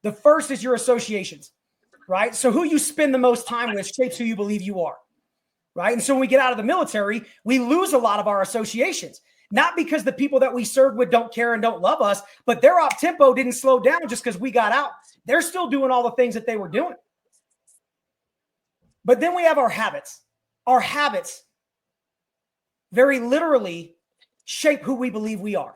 The first is your associations, right? So who you spend the most time with shapes who you believe you are, right? And so when we get out of the military, we lose a lot of our associations, not because the people that we served with don't care and don't love us, but their op tempo didn't slow down just because we got out. They're still doing all the things that they were doing. But then we have our habits. Our habits very literally shape who we believe we are.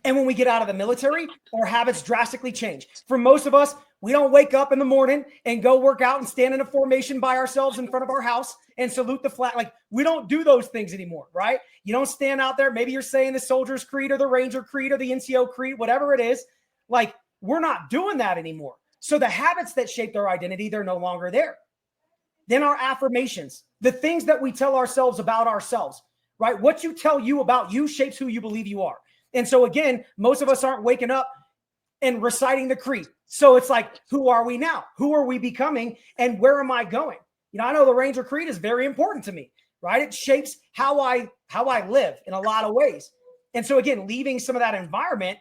And when we get out of the military, our habits drastically change. For most of us, we don't wake up in the morning and go work out and stand in a formation by ourselves in front of our house and salute the flag. Like, we don't do those things anymore, right? You don't stand out there. Maybe you're saying the Soldier's Creed or the Ranger Creed or the NCO Creed, whatever it is. Like, we're not doing that anymore. So the habits that shaped our identity, they're no longer there. Then our affirmations, the things that we tell ourselves about ourselves, right? What you tell you about you shapes who you believe you are. And so again, most of us aren't waking up and reciting the creed. So it's like, who are we now? Who are we becoming? And where am I going? You know, I know the Ranger Creed is very important to me, right? It shapes how I live in a lot of ways. And so again, leaving some of that environment,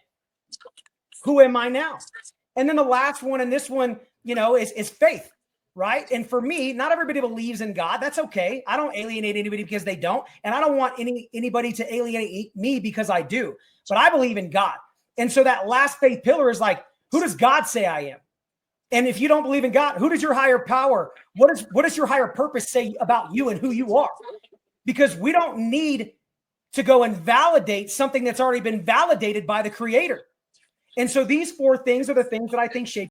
who am I now? And then the last one, and this one, you know, is faith, right? And for me, not everybody believes in God. That's okay. I don't alienate anybody because they don't. And I don't want anybody to alienate me because I do. But I believe in God. And so that last faith pillar is like, who does God say I am? And if you don't believe in God, who does your higher power, what does your higher purpose say about you and who you are? Because we don't need to go and validate something that's already been validated by the Creator. And so these four things are the things that I think shape